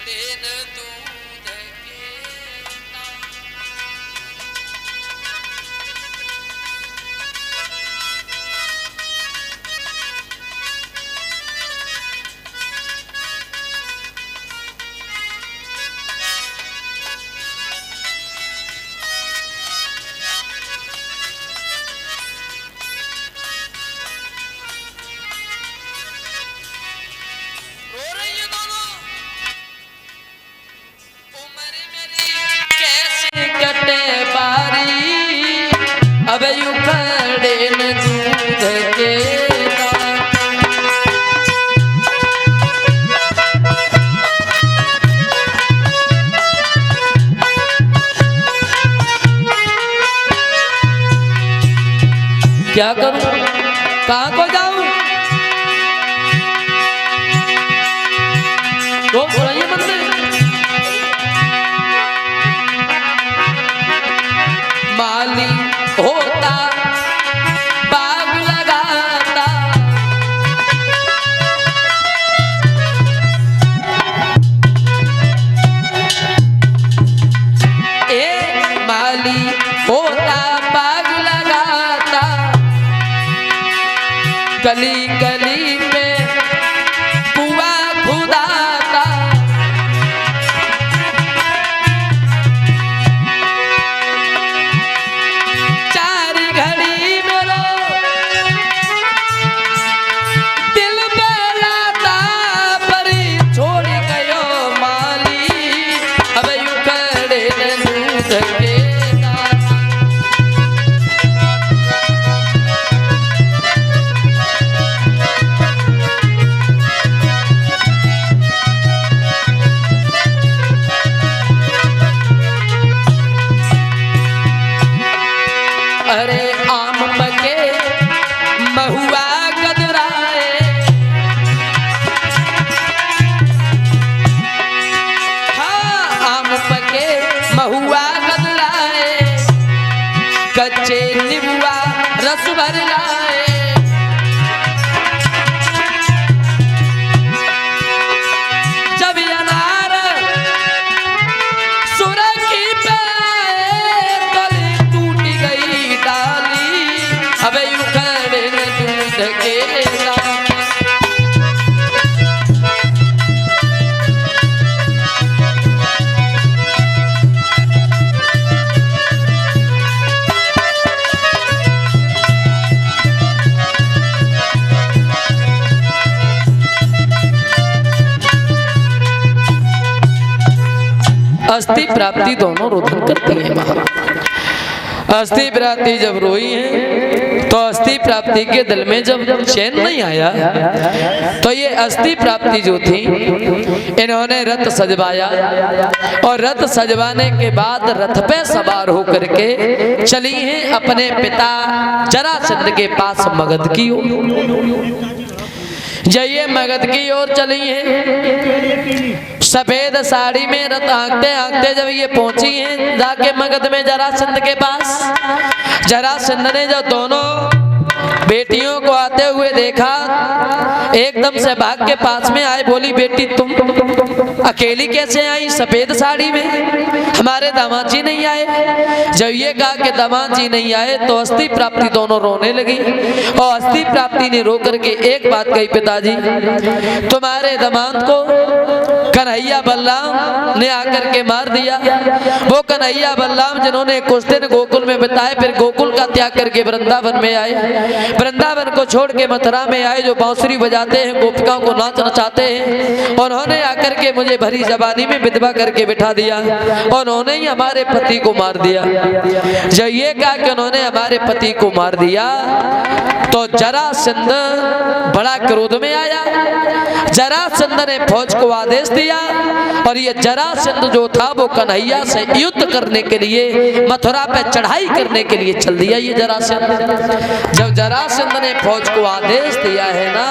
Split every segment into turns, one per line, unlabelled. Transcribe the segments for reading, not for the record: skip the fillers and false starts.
Then दूध के अब यू खड़े न दूध के क्या करूं कहां को जाऊं तो बुराइए मन में माली होता बाग लगाता माली होता बाग लगाता गली गली में कुआं खुदाता अरे आम पके महुआ गदराए हाँ आम पके महुआ गदराए कच्चे नींबुआ रस भर लाए जब अनार सुरखी पे अब यू खड़े न दूध के अस्थि प्राप्ति दोनों रोधन करती है महा अस्थि प्राप्ति जब रोई है तो अस्थि प्राप्ति के दिल में जब चैन नहीं आया तो ये अस्थि प्राप्ति जो थी इन्होंने रथ सजवाया और रथ सजवाने के बाद रथ पे सवार होकर के चली हैं अपने पिता जरासंध के पास मगध की ओर जाइए मगध की ओर चली हैं सफेद साड़ी में रथ हाँकते हाँकते जब ये पहुंची हैं जाके मगध में जरासंध के पास जरासंध ने जब दोनों बेटियों को आते हुए देखा एकदम से भाग के पास में आए बोली बेटी तुम अकेली कैसे आई सफेद साड़ी में हमारे दामाद जी नहीं आए जब ये कहा कि दामाद जी नहीं आए तो अस्थि प्राप्ति दोनों रोने लगी और अस्थि प्राप्ति ने रो करके एक बात कही पिताजी तुम्हारे दामाद को कन्हैया बलराम ने आकर के मार दिया वो कन्हैया बलराम जिन्होंने कुछ दिन गोकुल में बिताए फिर गोकुल का त्याग करके वृंदावन में आए वृंदावन को छोड़ के मथुरा में आए जो बांसुरी बजाते हैं गोपिकाओं को नाच नचाते हैं उन्होंने आकर के मुझे भरी जवानी में विधवा करके बिठा दिया और उन्होंने ही हमारे पति को मार दिया जब ये कहा कि उन्होंने हमारे पति को मार दिया तो जरासंध बड़ा क्रोध में आया जरासंध ने फौज को आदेश दिया और ये जरासंध जो था वो कन्हैया से युद्ध करने के लिए मथुरा पे चढ़ाई करने के लिए चल दिया ये जरासंध जब जरासंध ने फौज को आदेश दिया है ना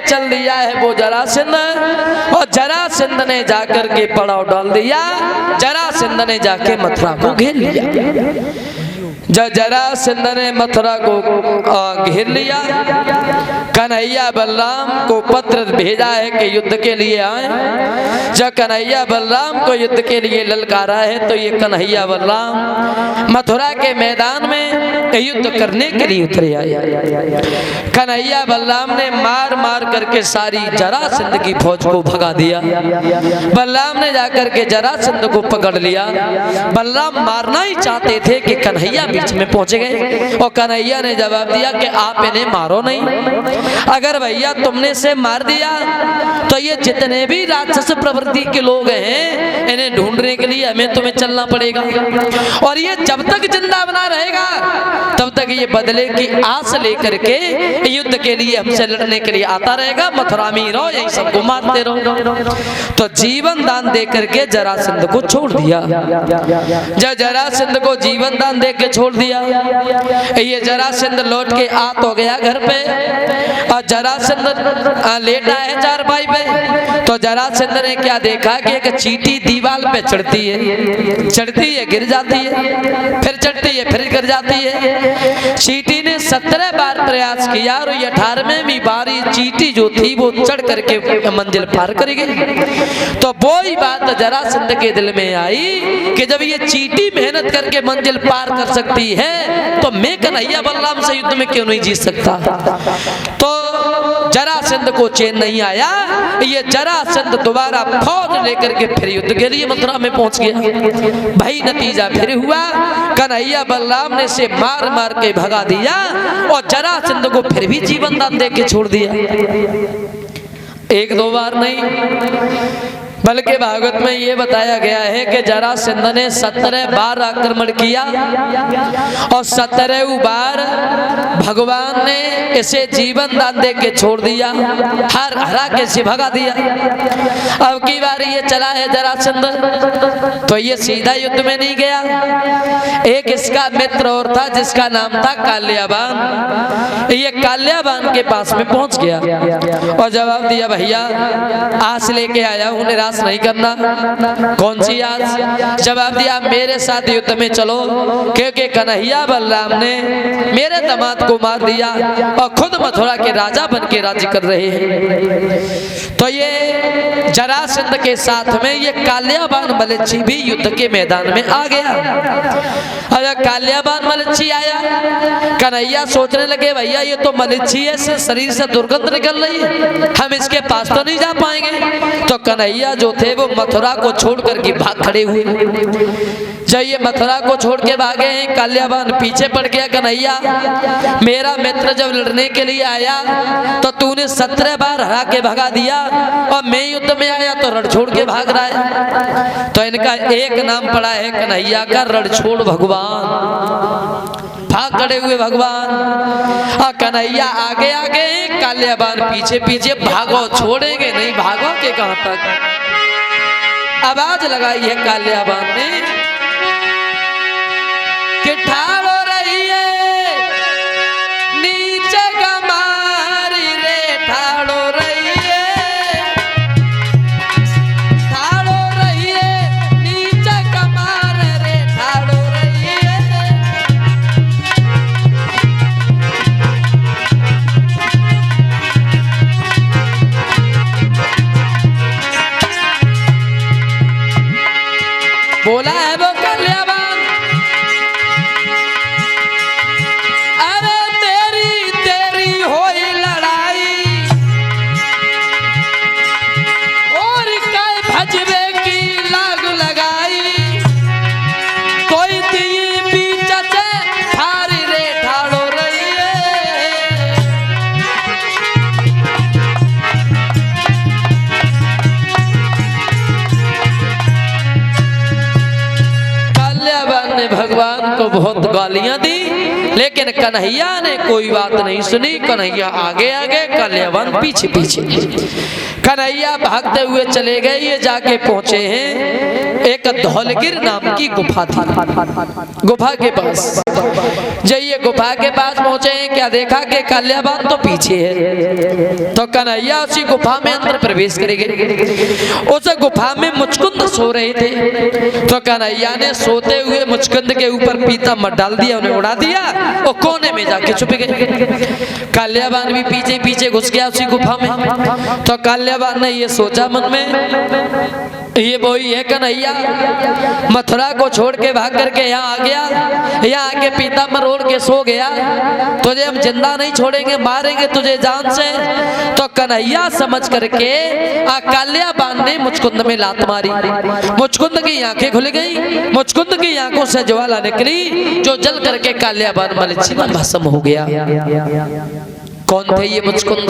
चल दिया है वो जरासंध, और जरासंध ने जाकर के पड़ाव डाल दिया। जरासंध ने जाके मथुरा को घेर लिया। जब जरासंध ने मथुरा को घेर लिया, कन्हैया बलराम को पत्र भेजा है कि युद्ध के लिए आए। जब कन्हैया बलराम को युद्ध के लिए ललकारा है तो ये कन्हैया बलराम मथुरा के मैदान में युद्ध करने के लिए उतरे आए। कन्हैया बलराम ने मार मार करके सारी जरासंध की फौज को भगा दिया। बलराम ने जाकर के जरासंध को पकड़ लिया। बलराम मारना ही चाहते थे कि कन्हैया बीच में पहुंच गए, और कन्हैया ने जवाब दिया कि आप इन्हें मारो नहीं। अगर भैया तुमने से मार दिया तो ये जितने भी राक्षस प्रवृत्ति के लोग हैं इन्हें ढूंढने के लिए हमें तुम्हें चलना पड़ेगा, और ये जब तक जिंदा बना रहेगा तब तक ये बदले की आस लेकर के युद्ध के लिए हमसे लड़ने के लिए आता रहेगा। मथुरा में रहो, यही सबको मारते रहो। तो जीवन दान दे करके जरासंध को छोड़ दिया। जब जरासंध को जीवन दान दे के छोड़ दिया, ये जरासंध लौट के आ तो गया घर पे, और जरासंध लेटा है चारपाई पे। तो जरासंध ने क्या देखा कि एक चींटी दीवार पे चढ़ती है गिर जाती है, फिर चढ़ती है फिर गिर जाती है। चींटी ने 17 बार प्रयास किया और 18वीं बार ये चींटी जो थी वो चढ़ करके मंजिल पार कर गई। तो वो ही बात जरासंध के दिल में आई कि जब ये चींटी मेहनत करके मंजिल पार कर सकती है तो मैं कन्हैया बलराम से युद्ध में क्यों नहीं जीत सकता। तो जरासंध को चैन नहीं आया। ये जरासंध दोबारा फौज लेकर के फिर युद्ध के लिए मथुरा में पहुंच गया। भाई नतीजा फिर हुआ, कन्हैया बलराम ने से मार मार के भगा दिया और जरासंध को फिर भी जीवन दान दे के छोड़ दिया। एक दो बार नहीं बल्कि भागवत में ये बताया गया है कि जरासंध ने 17 बार आक्रमण किया और 17 बार भगवान ने इसे जीवन दान दे के छोड़ दिया, हरा के से भगा दिया। अब की बार ये चला है जरासंध, तो ये सीधा युद्ध में नहीं गया। एक इसका मित्र और था जिसका नाम था काल्याबान। ये काल्याबान के पास में पहुंच गया और जवाब दिया, भैया आस लेके आया हूं, निराश नहीं करना। कौन सी आस? जवाब दिया, मेरे साथ युद्ध में चलो, क्योंकि कन्हैया बलराम ने मेरे दामाद को मार दिया और खुद मथुरा के राजा बन के राज्य कर रहे हैं। तो ये जरासंध के साथ में ये काल्याबान मलच्छी भी युद्ध के मैदान में आ गया। और काल्याबान मलच्छी आया, कन्हैया सोचने लगे भैया ये तो मलच्छी है, शरीर से दुर्गंध निकल रही है, हम इसके पास तो नहीं जा पाएंगे। तो कन्हैया जो थे वो मथुरा को छोड़ करके भाग खड़े हुए। जब ये मथुरा को छोड़ के भागे हैं, काल्याबान पीछे पड़ गया। कन्हैया मेरा मित्र जब लड़ने के लिए आया तो तूने 17 बार हरा के भगा दिया और मैं युद्ध में आया तो रण छोड़ के भाग रहा है। तो इनका एक नाम पड़ा है कन्हैया का, रणछोड़ भगवान। भाग खड़े हुए भगवान, और कन्हैया आगे आगे, काल्याबान पीछे पीछे। भागो, छोड़ेंगे नहीं, भागो के कहां तक। आवाज लगाई है काल्याबान ने कि ठाड़ो रहिए नीचे गमारी रे, ठाड़ो रहिए, ठाड़ो रहिए नीचे गमार रे, ठाड़ो रहिए। बोला है वो काल्याबान, अरे तेरी तेरी होई लड़ाई और काय भजबे की लाग लगाई, कोई दी बीच से थारी रे, ठाड़ो रहिए। काल्याबान ने भगवान को बहुत गालियां दी, लेकिन कन्हैया ने कोई बात नहीं सुनी। कन्हैया आगे आगे, काल्याबान पीछे पीछे। कन्हैया भागते हुए चले गए। ये जाके पहुंचे हैं एक धौलगिर नाम की गुफा थी। गुफा के पास जब ये गुफा के पास पहुंचे क्या देखा कि काल्याबान तो पीछे है। तो कन्हैया उसी गुफा में अंदर प्रवेश करेंगे। उस गुफा में मुचकुंद सो रहे थे। तो कन्हैया ने सोते हुए मुचकुंद के ऊपर पीताम्बर डाल दिया, उन्हें उड़ा दिया और कोने में जाके छुप गए। काल्याबान भी पीछे पीछे घुस गया उसी गुफा में। तो काल्याबान ने ये सोचा मन में, ये वही है कन्हैया, मथुरा को छोड़ के भाग करके यहाँ आ गया, यहाँ आके पीताम्बर ओढ़ के सो गया। तुझे हम जिंदा नहीं छोड़ेंगे, मारेंगे तुझे जान से। तो कन्हैया समझ करके काल्याबान ने मुचकुंद में लात मारी। मुचकुंद की आंखें खुल गई, मुचकुंद की आंखों से ज्वाला निकली, जो जल करके काल्याबान मलिचिमा भस्म हो गया। कौन थे ये मुचकुंद?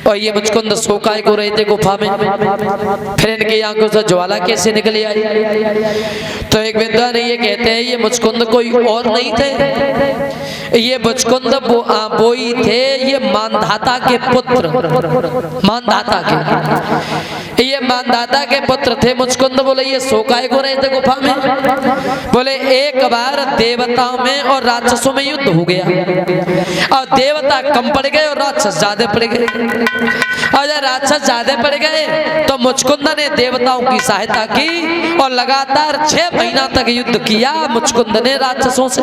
और ये मुचकुंद सो काय को रहे थे गुफा में, फिर इनकी आंखों से ज्वाला कैसे निकली आई? तो एक विद्वान ये कहते हैं ये मुचकुंद कोई और नहीं थे, ये मुचकुंद वो ही थे, ये मानधाता के पुत्र, मानधाता के, ये मानधाता के पुत्र थे मुचकुंद। बोले ये सो काय को रहे थे गुफा में? बोले एक बार देवताओं में और राक्षसों में युद्ध हो गया और देवता कम पड़ गए और राक्षस ज्यादा पड़ गए। और जब राक्षस ज्यादा पड़ गए तो मुचकुंद ने देवताओं की सहायता की और लगातार 6 महीना तक युद्ध किया मुचकुंद ने राक्षसों से।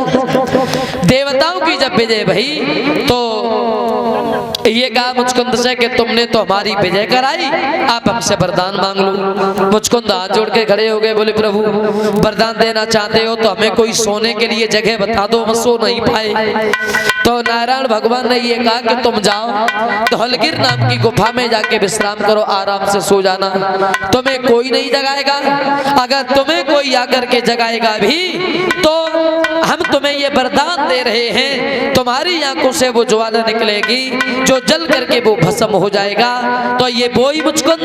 देवताओं की जब विजय भई तो ये कहा मुचकुंद से कि तुमने तो हमारी विजय कराई, आप हमसे वरदान मांग लो। मुचकुंद हाथ जोड़ के खड़े हो गए, बोले प्रभु वरदान देना चाहते हो तो हमें कोई सोने के लिए जगह बता दो, हम सो नहीं पाए। तो नारायण भगवान ने ये कहा कि तुम जाओ धौलगिर नाम की गुफा में जाके विश्राम करो, आराम से सो जाना, तुम्हें कोई नहीं जगाएगा। अगर तुम्हें कोई आकर के जगाएगा भी तो हम तुम्हें ये वरदान दे रहे हैं, तुम्हारी आंखों से वो ज्वाला निकलेगी जो जल करके वो भस्म हो जाएगा। तो ये बोई मुचकुंद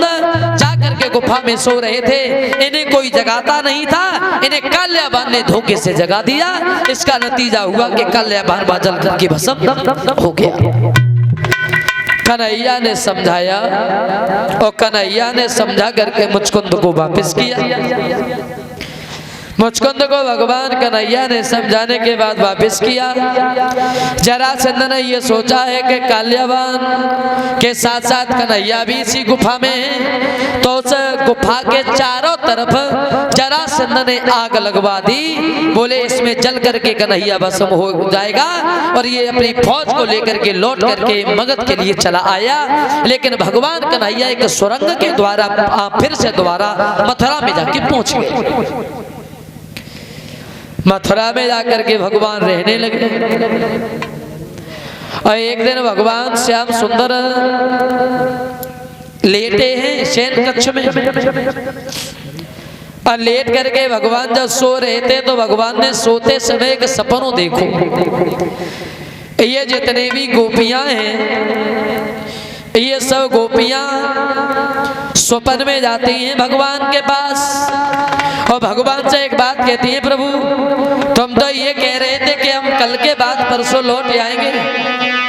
जा करके गुफा में सो रहे थे, इन्हें कोई जगाता नहीं था, इन्हें काल्याबान ने धोखे से जगा दिया। इसका नतीजा हुआ कि काल्याबान जल करके भस्म हो गया। कन्हैया ने समझाया और कन्हैया ने समझा करके मुचकुंद को वापस किया। मुचकुंद को भगवान कन्हैया ने समझाने के बाद वापस किया। जरासंध ने यह सोचा है कि काल्याबान के साथ साथ कन्हैया भी इसी गुफा में है, तो उस गुफा के चारों तरफ जरासंध ने आग लगवा दी। बोले इसमें जल करके कन्हैया भस्म हो जाएगा। और ये अपनी फौज को लेकर के लौट करके मगध के लिए चला आया। लेकिन भगवान कन्हैया एक सुरंग के द्वारा फिर से दोबारा मथुरा में जाके पहुंच गए। मथुरा में जाकर के भगवान रहने लगे। और एक दिन भगवान श्याम सुंदर लेटे हैं शयन कक्ष में, और लेट करके भगवान जब सो रहे थे तो भगवान ने सोते समय एक सपनों देखो, ये जितने भी गोपियां हैं ये सब गोपियां स्वप्न में जाती हैं भगवान के पास और भगवान से एक बात कहती है, प्रभु तुम तो ये कह रहे थे कि हम कल के बाद परसों लौट आएंगे,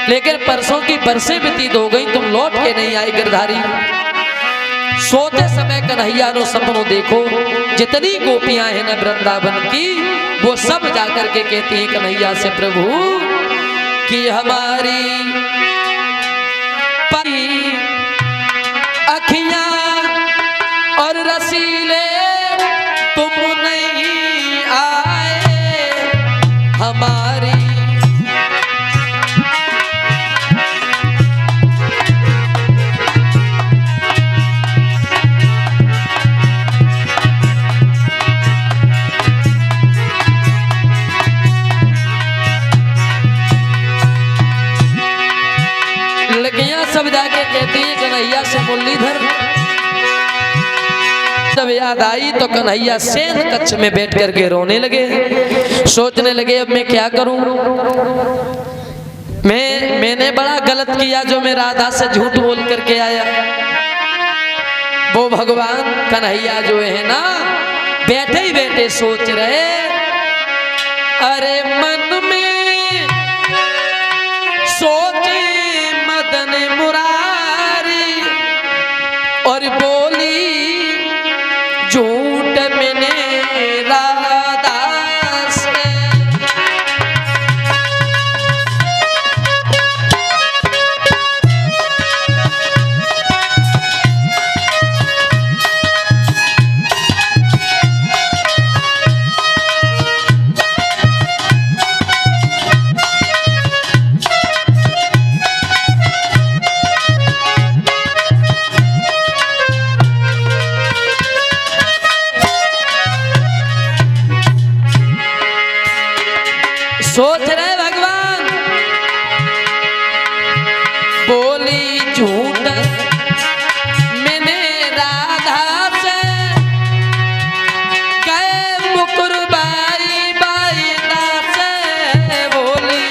लेकिन परसों की बरसें व्यतीत हो गई, तुम लौट के नहीं आए गिरधारी। सोते समय कन्हैया रो सपनों देखो, जितनी गोपियां हैं न वृंदावन की वो सब जाकर के कहती हैं कन्हैया से, प्रभु कि हमारी अखियां और रसीले तुम नहीं आए, हमारी लड़कियां सब जाके कहती है कन्हैया से मुरलीधर। जब याद आई तो कन्हैया शयन कक्ष में बैठ करके रोने लगे, सोचने लगे अब मैं क्या करूं, मैंने बड़ा गलत किया जो मैं राधा से झूठ बोल करके आया। वो भगवान कन्हैया जो है ना बैठे ही बैठे सोच रहे, अरे मन में सोचे मदन मुरारी और बोली झूठ मैंने राधा से। सोच रहे भगवान बोली झूठ मैंने राधा से गए मुकुर बाई बाई से बोली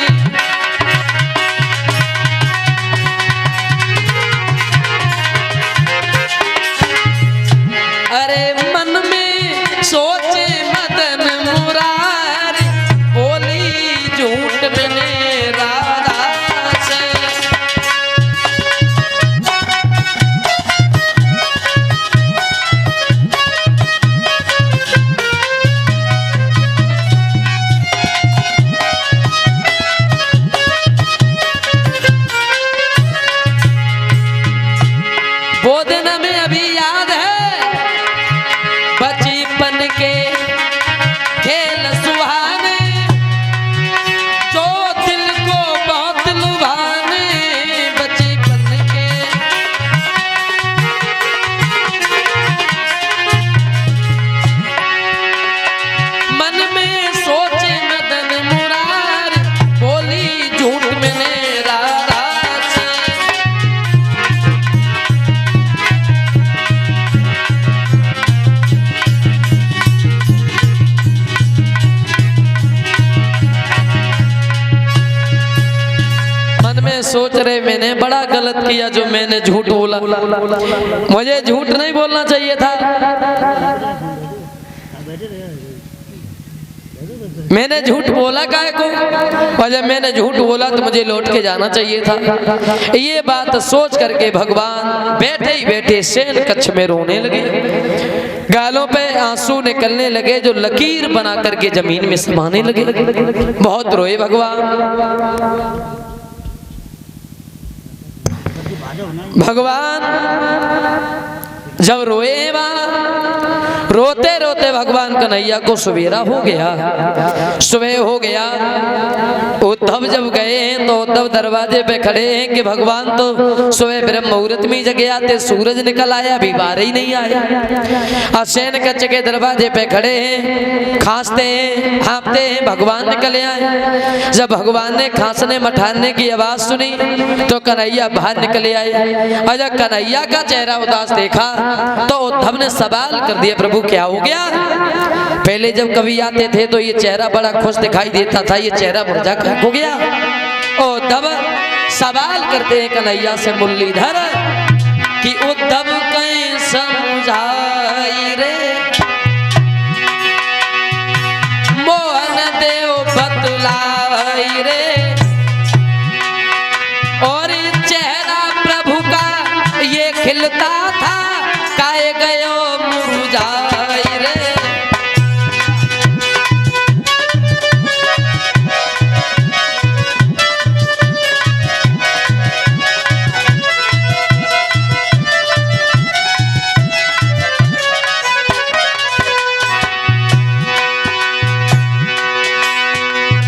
अरे मन में सोचे मदन मुरारी बोली झूठ मैंने राधा से वो दिन हमें अभी याद है बचपन के खेल सुहाने जो दिल को बहुत लुभाने बचपन के मन में सोचे मदन मुरारी बोली झूठ मैंने राधा से सोच रहे मैंने बड़ा गलत किया जो मैंने झूठ बोला मुझे झूठ नहीं बोलना चाहिए था मैंने झूठ बोला काहे को और जब मैंने झूठ बोला तो मुझे लौट के जाना चाहिए था ये बात सोच करके भगवान बैठे ही बैठे शयन कक्ष में रोने लगे गालों पे आंसू निकलने लगे जो लकीर बना करके जमीन में समाने लगे बहुत रोए भगवान जब रोए रोते रोते भगवान कन्हैया को सवेरा हो गया सुबह हो गया उद्धव जब गए हैं तो उद्धव दरवाजे पे खड़े हैं कि भगवान तो सुबह ब्रह्म मुहूर्त में जगे आते सूरज निकल आया अभी बार ही नहीं आया शयन कक्ष के दरवाजे पे खड़े हैं खांसते हैं हाँपते हैं भगवान निकले आए जब भगवान ने खांसने मठाने की आवाज सुनी तो कन्हैया बाहर निकले आए और जब कन्हैया का चेहरा उदास देखा तो उद्धव ने सवाल कर दिया प्रभु क्या हो गया पहले जब कभी आते थे तो ये चेहरा बड़ा खुश दिखाई देता था ये चेहरा मुरझा हो गया उद्धव सवाल करते हैं कन्हैया से मुरलीधर कि उद्धव कहीं समझाई रे मोहन देव बतलाई रे और चेहरा प्रभु का ये खिलता था काहे गयो मुरझाई रे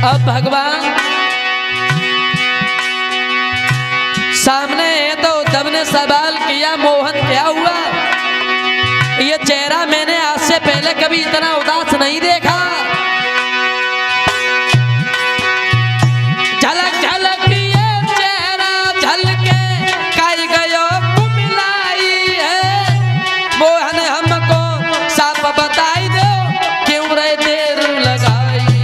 अब भगवान सामने है तो उद्धव ने सवाल किया मोहन क्या हुआ ये चेहरा मैंने आज से पहले कभी इतना उदास नहीं देखा झलक झलक ये चेहरा झलके काई गयो कुमिलाई है मोहन हमको साफ बताई दो क्यों रे देर लगाई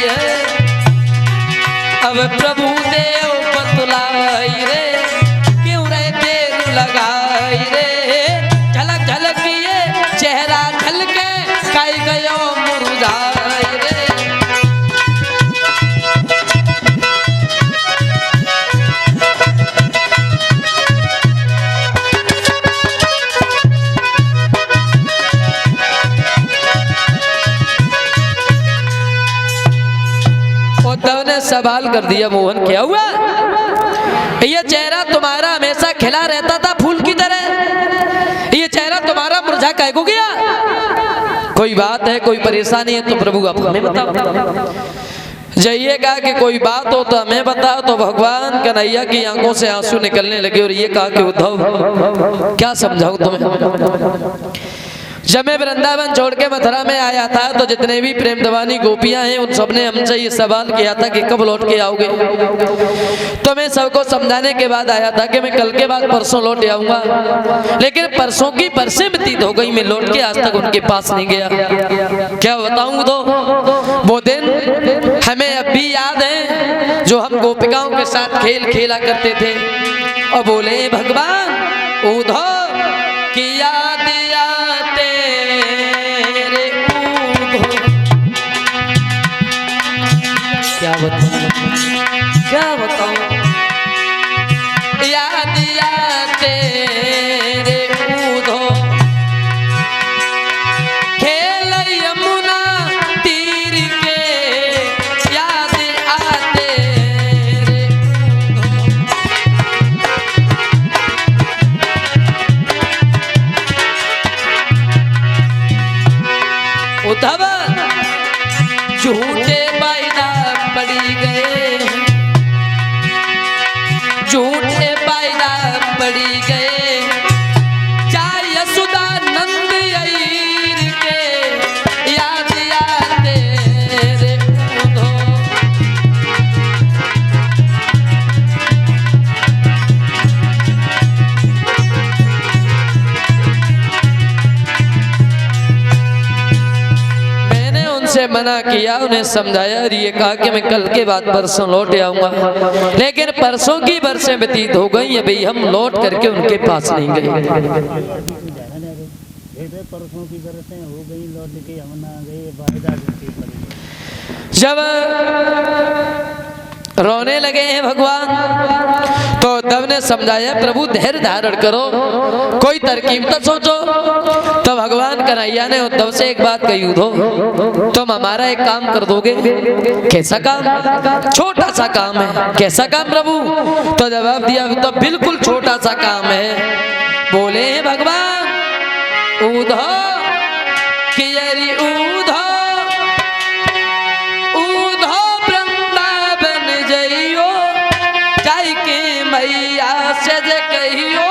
है प्रभु देव बतलाई रे क्यों रे देर लगाई रे झलक झलक ये चेहरा झलके काई गयो मुरझाई रे उद्धव ने सवाल कर दिया, मोहन क्या हुआ? ये चेहरा तुम्हारा हमेशा खिला रहता था फूल की तरह, ये चेहरा तुम्हारा मुरझा काहे को गया? कोई बात है, कोई परेशानी है तो प्रभु आप हमें बताओ। जाइए कहा कि कोई बात हो तो हमें बताओ। तो भगवान कन्हैया की आंखों से आंसू निकलने लगे और ये कहा कि उद्धव क्या समझाऊं तुम्हें। जब मैं वृंदावन छोड़ के मथुरा में आया था तो जितने भी प्रेम दीवानी गोपियां हैं उन सबने हमसे ये सवाल किया था कि कब लौट के आओगे। तो मैं सबको समझाने के बाद आया था कि मैं कल के बाद परसों लौट आऊंगा, लेकिन परसों की बरसें व्यतीत हो गई, मैं लौट के आज तक उनके पास नहीं गया। क्या बताऊं, तो वो दिन हमें अब भी याद है जो हम गोपिकाओं के साथ खेल खेला करते थे। और बोले भगवान उद्धव की याद क्या बताऊं, याद तेरे उद्धव खेल यमुना तीर के, याद आते रे उद्धव झूठे वायदा पड़ी गए, झूठे वायदा पड़ी गए, चाहे यशोदा नंद अईर के, याद आते रे उद्धव। मैंने उनसे मना किया, उन्हें समझाया और ये कहा कि मैं कल के बाद परसों लौट आऊंगा, लेकिन परसों की बरसें व्यतीत हो गई, अभी हम लौट करके उनके पास नहीं गए।
परसों की बरसें हो गई, लौट के हम ना गए, वायदा
जब रोने लगे हैं भगवान तो उद्धव ने समझाया प्रभु धैर्य धारण करो, कोई तरकीब तो सोचो। तो भगवान कन्हैया ने उद्धव से एक बात कही, उद्धव तुम हमारा एक काम कर दोगे? कैसा काम? छोटा सा काम है। कैसा काम प्रभु? तो जवाब दिया तो बिल्कुल छोटा सा काम है। बोले भगवान उद्धव कि यदि उद्धव वृंदावन जइयो, जाय के मैया से जे कहियो,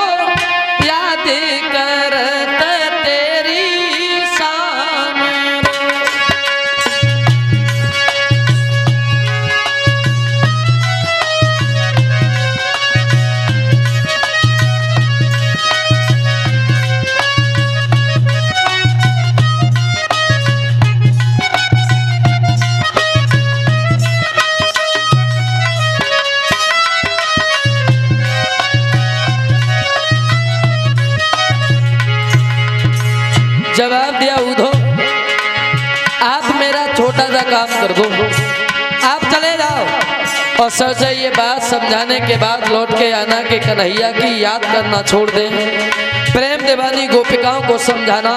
याद करत तेरी शान। जवाब दिया उद्धव आप मेरा छोटा सा काम कर दो, आप चले जाओ और सर से ये बात समझाने के बाद लौट के आना कि कन्हैया की याद करना छोड़ दे, प्रेम दीवानी गोपिकाओं को समझाना।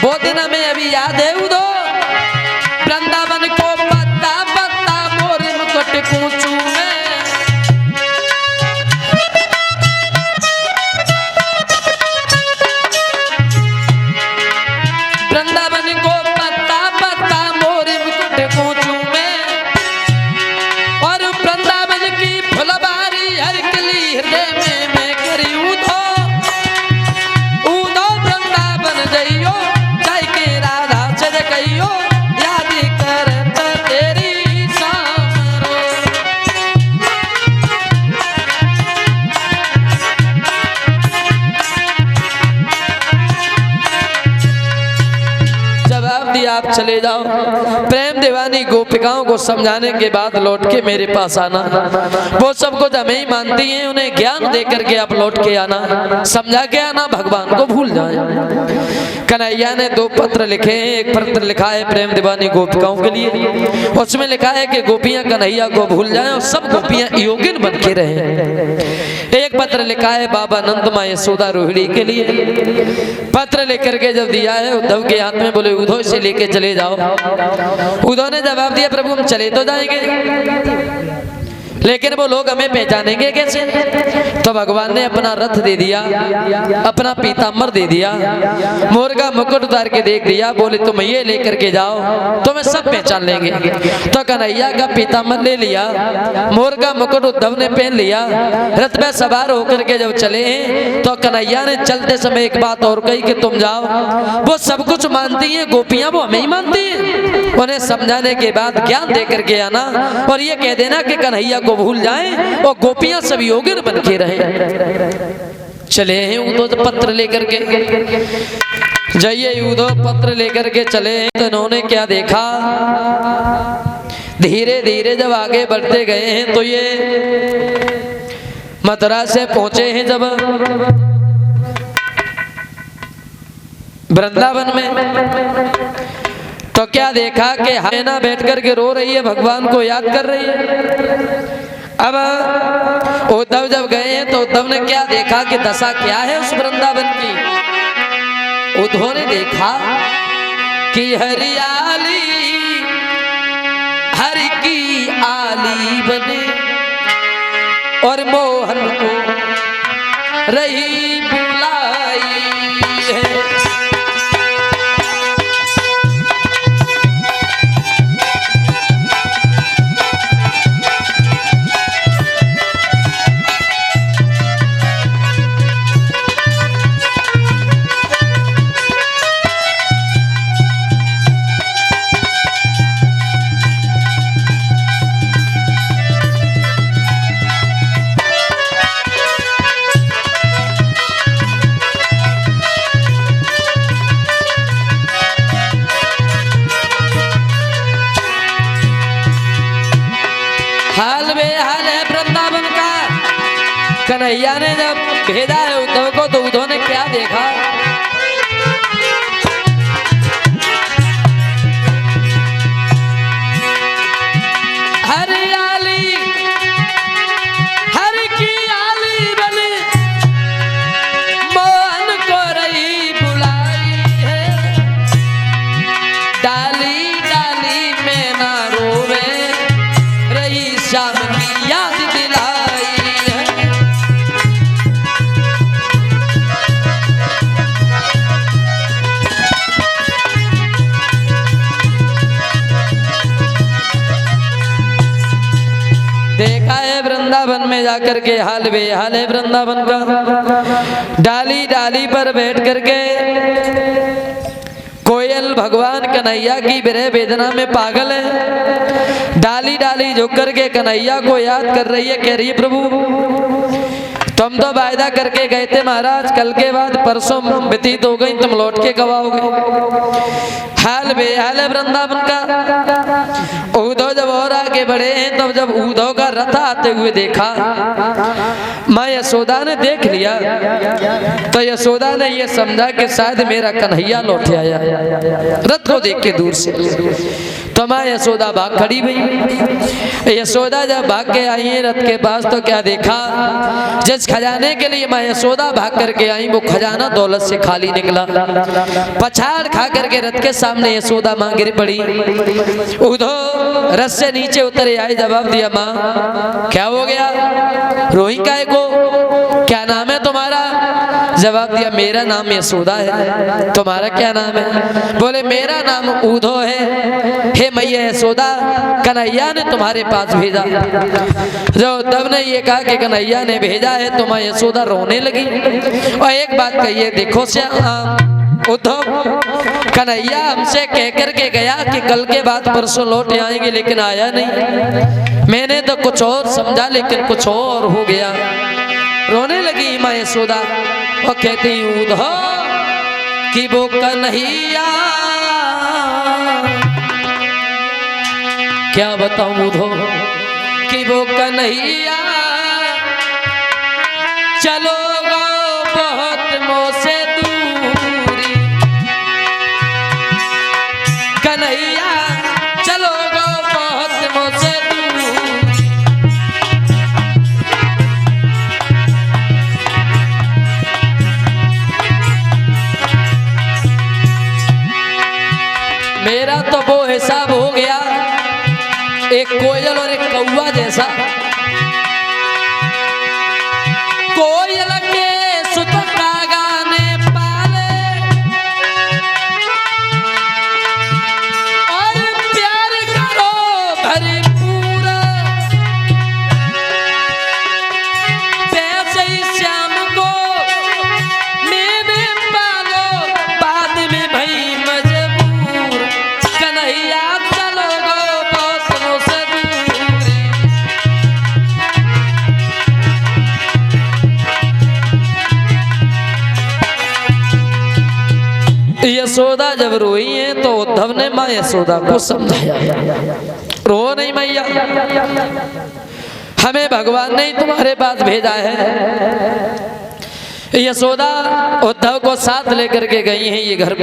वो दिन हमें अभी याद है उद्धव, वृंदावन को पत्ता पत्ता मोर मुकुट कूचू में, वृंदावन को पत्ता पत्ता मोर मुकुट कूचू में, और वृंदावन की फुलबारी हर कली हृदय में मैं करी उद्धव वृंदावन जइयो, जाय के राधा से कहियो, याद करत तेरी शान। जवाब दिया आप चले जाओ, प्रेम दीवानी गोपिकाओं को समझाने के बाद लौट के मेरे पास आना। वो सब कुछ हमें ही मानती हैं, उन्हें ज्ञान दे करके आप लौट के आना, समझा के आना, भगवान को भूल जाए। कन्हैया ने 2 पत्र लिखे हैं। एक पत्र लिखा है प्रेम दीवानी गोपिकाओं के लिए, उसमें लिखा है कि गोपियां कन्हैया को भूल जाएं और सब गोपियां योगिन बन के रहें। एक पत्र लिखा है बाबा नंद माँ यशोदा रोहिणी के लिए। पत्र लेकर के जब दिया है उद्धव के हाथ में, बोले उद्धव से लेके चले जाओ। उद्धव ने जवाब दिया प्रभु हम चले तो जाएंगे, लेकिन वो लोग हमें पहचानेंगे कैसे? तो भगवान ने अपना रथ दे दिया, अपना पीताम्बर दे दिया, मोर का मुकुट उतार के देख दिया, बोले तुम ये लेकर के जाओ तुम्हें सब पहचान लेंगे। तो कन्हैया का पीताम्बर ले लिया, मोर का मुकुट उद्धव ने पहन लिया, रथ में सवार होकर के जब चले तो कन्हैया ने चलते समय एक बात और कही कि तुम जाओ। वो सब कुछ मानती हैं गोपियां, वो हमें ही मानती हैं। उन्हें समझाने के बाद ज्ञान दे करके आना और ये कह देना कि कन्हैया को भूल जाएं और गोपियां सब योगिन बन के रहे। चले हैं उद्धव पत्र लेकर के, जाइए उद्धव पत्र लेकर के चले हैं। तो इन्होंने क्या देखा, धीरे धीरे जब आगे बढ़ते गए हैं तो ये मथुरा से पहुंचे हैं जब वृंदावन में, तो क्या देखा कि हैना बैठ करके रो रही है, भगवान को याद कर रही है। अब उद्धव जब गए हैं तो उद्धव ने क्या देखा कि दशा क्या है उस वृंदावन की। उद्धव ने देखा कि हरियाली हर की आली बने और मोहन को रही बुलाई है। कन्हैया ने जब भेजा है उद्धव को तो उद्धव ने क्या देखा, हरियाली हर की आली बने मोहन को रही बुलाई है। डाली डाली में ना रोवे रही शाम की याद दिलाई है। देखा है वृंदावन में जाकर के हाल बेहाल है वृंदावन का। डाली डाली पर बैठ करके कोयल भगवान कन्हैया की विरह वेदना में पागल है। डाली डाली झुक करके कन्हैया को याद कर रही है, कह रही है प्रभु तुम तो वायदा करके गए थे महाराज, कल के बाद परसों व्यतीत हो गई, तुम लौट के कब आओगे। हाल बेहाल है वृंदावन का। उद्धव जब और आगे बढ़े हैं तब जब उद्धव का रथ आते हुए देखा, माँ यशोदा ने देख लिया तो यशोदा ने ये समझा कि शायद मेरा कन्हैया लौट आया रथ को देख के दूर से। तो माँ यशोदा भाग खड़ी हुई। यशोदा जब भाग के आई है रथ के पास तो क्या देखा, जिस खजाने के लिए माँ यशोदा भाग करके आई वो खजाना दौलत से खाली निकला। पछाड़ खा करके रथ के सामने यशोदा माँ गिर पड़ी। उद्धव रथ से नीचे उतरे आए, जवाब दिया माँ क्या हो गया, रोई काहे को, क्या नाम है तुम्हारा। जवाब दिया मेरा नाम यशोदा है, तुम्हारा क्या नाम है। बोले मेरा नाम उद्धव है। हे मैया यशोदा कन्हैया ने तुम्हारे पास भेजा। जो उद्धव ने ये कहा कि कन्हैया ने भेजा है तो माँ यशोदा रोने लगी। और एक बात कहिए, देखो उद्धव कन्हैया हमसे कह करके गया कि कल के बाद परसों लौट आएंगे, लेकिन आया नहीं। मैंने तो कुछ और समझा लेकिन कुछ और हो गया। रोने लगी माँ यशोदा और कहती उद्धव कि वो कन्हैया, क्या बताऊं उद्धव कि वो कन्हैया चलो बहुत मोसे दूरी, कन्हैया चलो बहुत मोसे दूरी। मेरा हिसाब हो गया एक कोयल और एक कौवा जैसा। कोयल के सुत का गाने पाले और प्यार करो भरपूर, वैसे ही श्याम को मैंने पालो बाद में भई मजबूर। कन्हैया चलो गो बौसलों से दूर। यशोदा जब रोई है तो उद्धव ने माँ यशोदा को समझाया, रो नहीं मैया, हमें भगवान ने तुम्हारे पास भेजा है। यशोदा उद्धव को साथ लेकर के गई हैं ये घर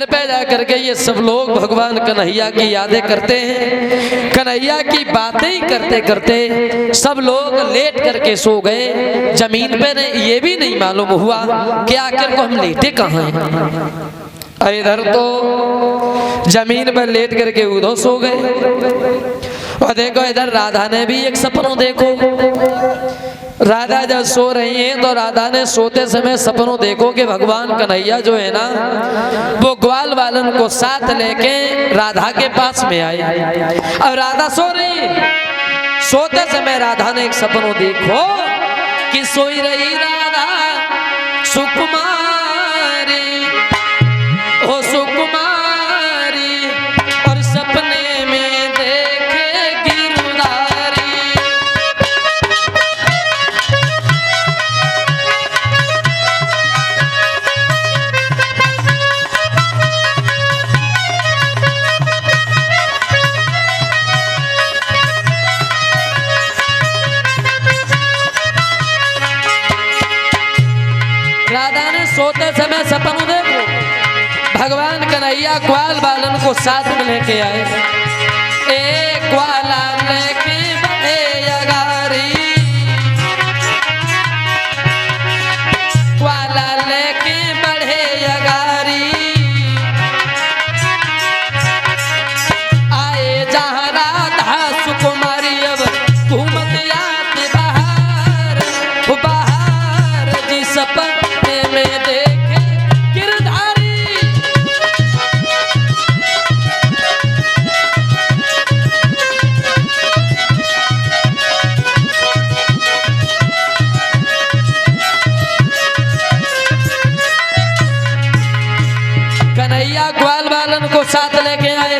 पे जा करके ये सब लोग भगवान कन्हैया की यादें करते हैं। कन्हैया की बातें ही करते करते सब लोग लेट करके सो गए जमीन पे। ने ये भी नहीं मालूम हुआ कि आखिर को हम लेटे कहाँ हैं। इधर तो जमीन पर लेट करके उधर सो गए। और देखो इधर राधा ने भी एक सपनों देखो। राधा जब सो रही हैं तो राधा ने सोते समय सपनों देखो कि भगवान कन्हैया जो है ना वो ग्वाल बालन को साथ लेके राधा के पास में आए। अब राधा सो रही, सोते समय राधा ने एक सपनों देखो कि सोई रही राधा सुकुमारी, ओ सुकुमारी, और सपने में देखे गिरधारी। राधा ने सोते समय सपनों देखो भगवान कन्हैया ग्वाल बालन को साथ में लेके आए। एक ग्वाला लेके बड़े अगारी, ग्वाला लेके बढ़े अगारी, आए जहाँ राधा सुकुमारी। अब घूमत आते बाहर, बाहर जी सपने में देखे गिरधारी। कन्हैया ग्वाल बालन को साथ लेके आए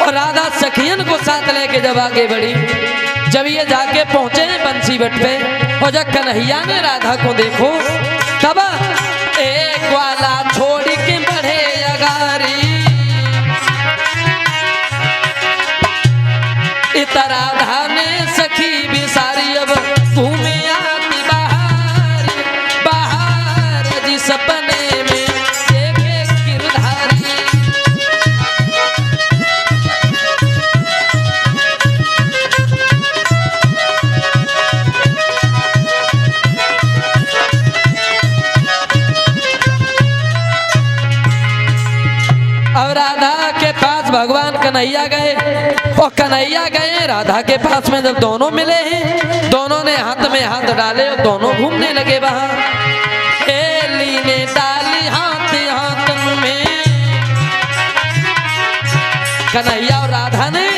और राधा सखियन को साथ लेके जब आगे बढ़ी, जब ये जाके पहुंचे हैं बंसी बट पे और जब कन्हैया ने राधा को देखो तब एक ग्वाला छोड़ के बढ़े अगारी। इत राधा ने सखी बिसारी, अब घूमे आती बाहर, बाहर जी सपने में देखे गिरधारी। और राधा के पास भगवान कन्हैया गए और कन्हैया गए राधा के पास में। जब दोनों मिले हैं दोनों ने हाथ में हाथ डाले और दोनों घूमने लगे वहां। एली ने डाली हाथ हाथ में, कन्हैया और राधा ने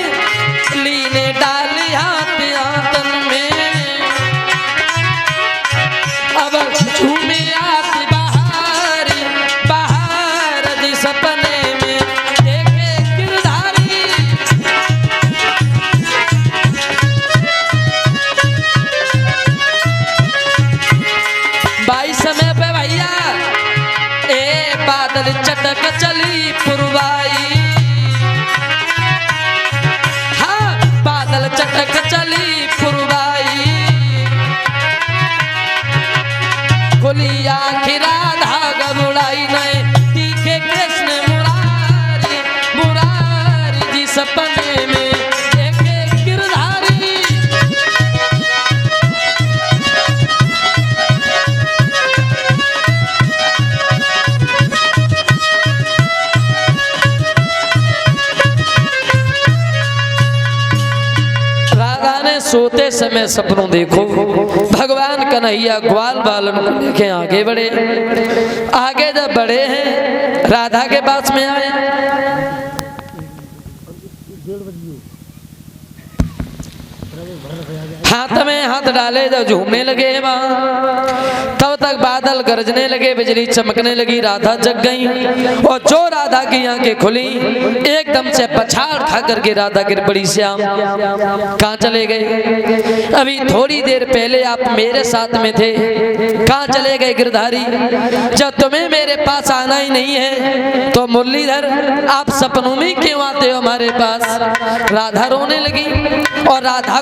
ली ने डाली हाथ हाथ में। अब झूमे आती बाहर, बाहर जी सपने में देखे गिरधारी। बाई समय पे भैया ए बादल चटक चली पुरवाई, हाँ बादल चटक चली सोते समय सपनों देखो। भगवान कन्हैया ग्वाल बालन को लेके आगे बढ़े। आगे जब बढ़े हैं राधा के पास में आए। हाथ में हाथ डाले जब झूमने लगे वहां, तब तक बादल गरजने लगे, बिजली चमकने लगी। राधा जग गई और जो राधा की आंखें खुली एकदम से पछाड़ खा करके राधा गिर पड़ी। श्याम कहाँ चले गए? अभी थोड़ी देर पहले आप मेरे साथ में थे, कहाँ चले गए गिरधारी? जब तुम्हें मेरे पास आना ही नहीं है तो मुरलीधर आप सपनों में क्यों आते हो हमारे पास? राधा रोने लगी और राधा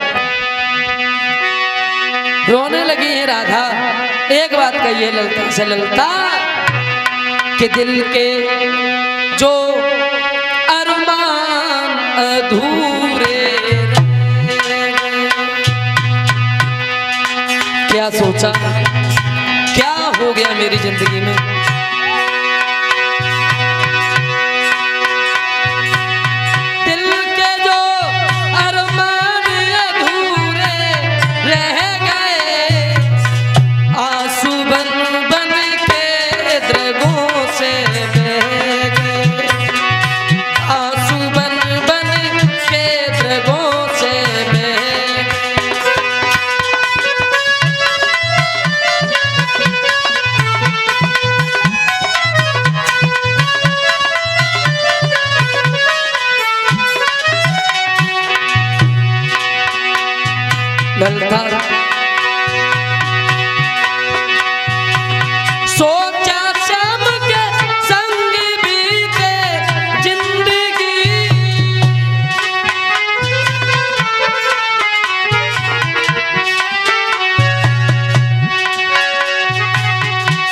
रोने लगी है। राधा एक बात कहिए ललता से, ललता कि दिल के जो अरमान अधूरे, क्या सोचा क्या हो गया मेरी जिंदगी में? दिल के जो अरमान अधूरे रह गए, आंसू बन बन के द्रगों से बह गए, आंसू बन बन के द्रगों से बह ललता सोचा श्याम के संग बीते जिंदगी,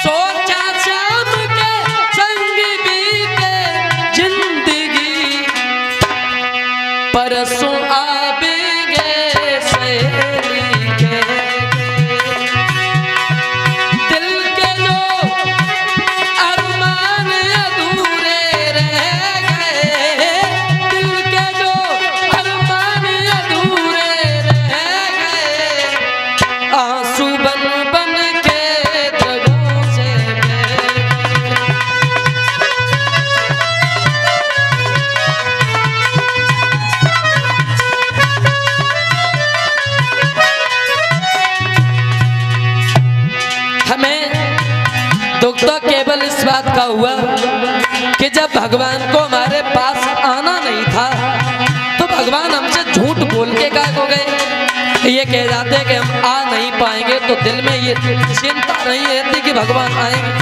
सोचा श्याम के संग बीते जिंदगी, परसों आवेंगे सहेली के। दिल के जो अरमान अधूरे रह गए, दिल के जो अरमान अधूरे रह गए, आंसू बन बन के द्रगों से बह गए। हमें दुख तो केवल इस बात का हुआ कि जब भगवान को हमारे पास आना नहीं था तो भगवान हमसे झूठ बोल के गायब हो गए। ये कह जाते कि हम आ नहीं पाएंगे तो दिल में ये चिंता नहीं रहती कि भगवान आएंगे।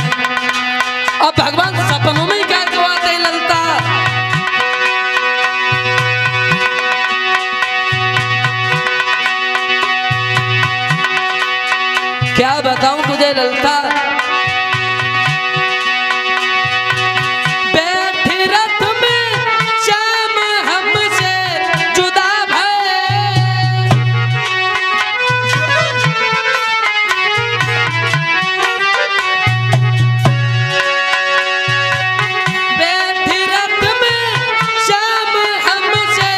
अब भगवान सपनों में ही गायब हो आते हैं ललता। क्या बताऊं तुझे ललता, बैठी रथ में श्याम हमसे जुदा भये, बैठी रथ में श्याम हमसे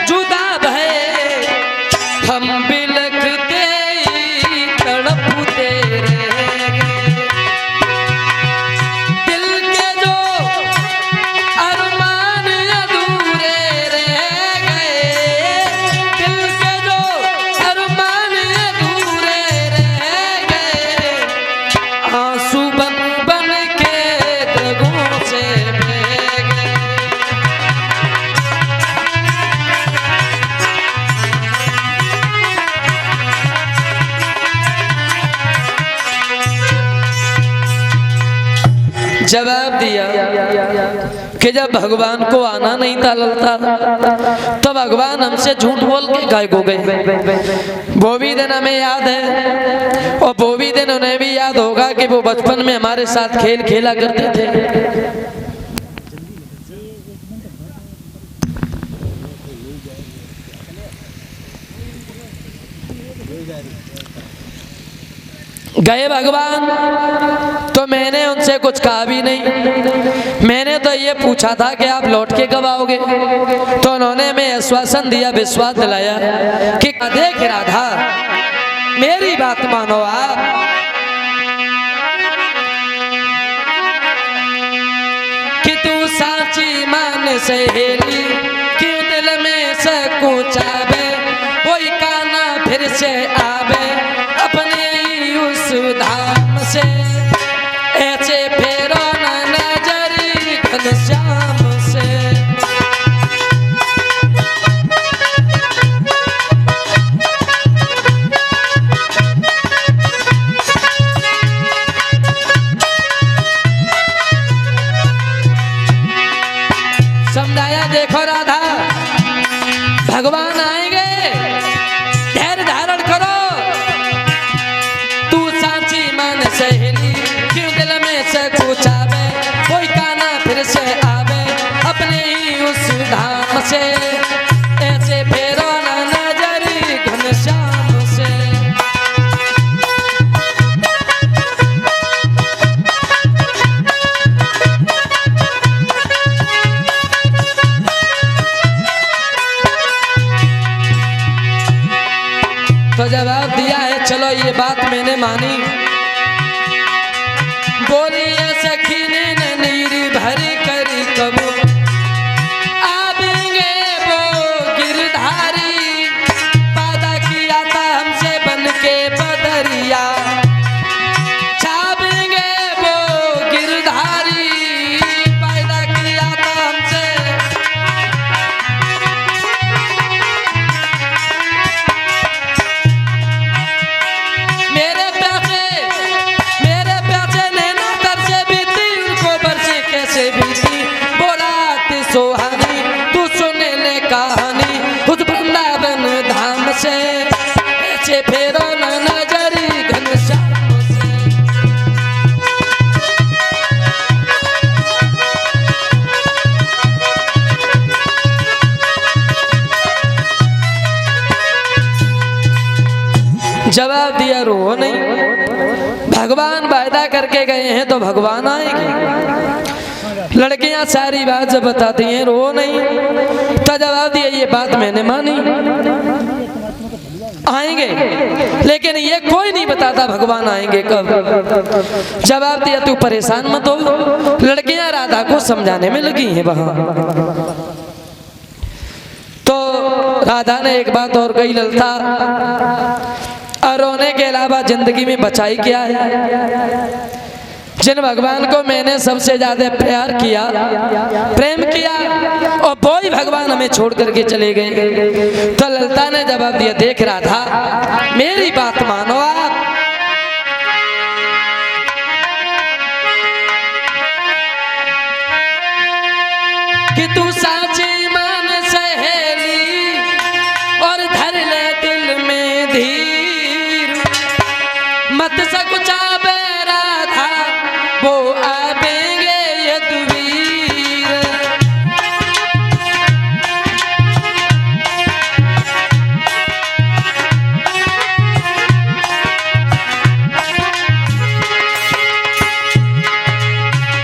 जुदा भये, हम बिलखते तड़पते रह गए। दिल के जो अरमान अधूरे रह गए, दिल के जो अरमान अधूरे रह गए, आंसू बन बन के द्रगों से बह गए। जवाब दिया कि जब भगवान को आना नहीं था ललता तो भगवान हमसे झूठ बोल के गायब हो गए। वो भी दिन हमें याद है और वो भी दिन उन्हें भी याद होगा कि वो बचपन में हमारे साथ खेल खेला करते थे। गए भगवान तो मैंने उनसे कुछ कहा भी नहीं। मैंने तो ये पूछा था कि आप लौट के कब आओगे। तो उन्होंने मैं आश्वासन दिया, विश्वास दिलाया कि देख राधा, मेरी बात मानो आप, कि तू साची मान सहेली, क्यों दिल में से कुचावे, कोई काना फिर से आवे अपने ही उस धाम से, ऐसे फेरो न नजरी घनश्याम से। समझाया, देखो राधा, भगवान आएंगे, धैर्य धारण करो। तू सांची मान सहेली, क्यों दिल में से कुछ आवे, कोई काना फिर से आवे अपने ही उस धाम से, ऐसे फेरो ना नजरी घनश्याम से। तो जवाब दिया है, चलो ये बात मैंने मानी। बोलिए सखी ने नीरी भरी करी कबू, आवेंगे वो गिरधारी, वादा किया था हमसे बन के बदरिया, छावेंगे वो गिरधारी, वादा किया था हमसे। मेरे प्यासे नैना तर से बीती, उनको बरसे कैसे बीती, बोला आती सुहानी, तू सुने ले कहानी उस वृंदावन धाम से, ऐसे फेरो न नजरी घनश्याम से। जवाब दिया, रो नहीं, भगवान वायदा करके गए हैं तो भगवान आएंगे। लड़कियां सारी बात जब बताती हैं, रो नहीं। तो जवाब दिया, ये बात मैंने मानी, आएंगे, लेकिन ये कोई नहीं बताता भगवान आएंगे कब। जवाब दिया, तू परेशान मत हो। लड़कियां राधा को समझाने में लगी हैं वहां। तो राधा ने एक बात और कही, ललता, और रोने के अलावा जिंदगी में बचाई क्या है। जिन भगवान को मैंने सबसे ज्यादा प्यार किया, प्रेम किया, और वो ही भगवान हमें छोड़ करके चले गए। तो ललता ने जवाब दिया, देख राधा, मेरी बात मानो आप, कि तू साची मान सहेली, और धर ले दिल में धीर, मत सकुचावे राधा, वो आवेंगे यदुवीर।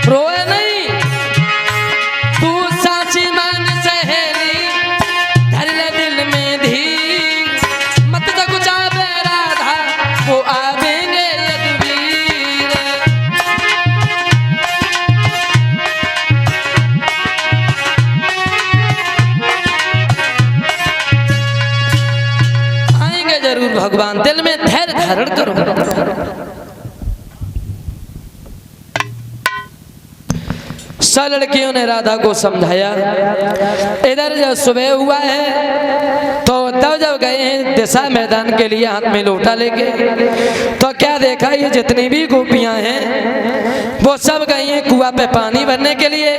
रोए नहीं, तू साची मान सहेली, धर ले दिल में धीर, मत सकुचावे राधा, वो आवेंगे यदुवीर। आएंगे जरूर भगवान, दिल में धैर्य धारण करो। सब लड़कियों ने राधा को समझाया। इधर जब सुबह हुआ है तो तब जब गए हैं दिशा मैदान के लिए हाथ में लोटा लेके, तो क्या देखा, ये जितनी भी गोपियां हैं वो सब गई हैं कुआं पे पानी भरने के लिए,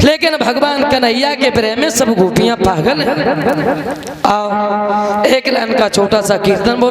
लेकिन भगवान कन्हैया के प्रेम में सब गोपियां पागल हैं। आओ एक लाइन का छोटा सा कीर्तन बोल।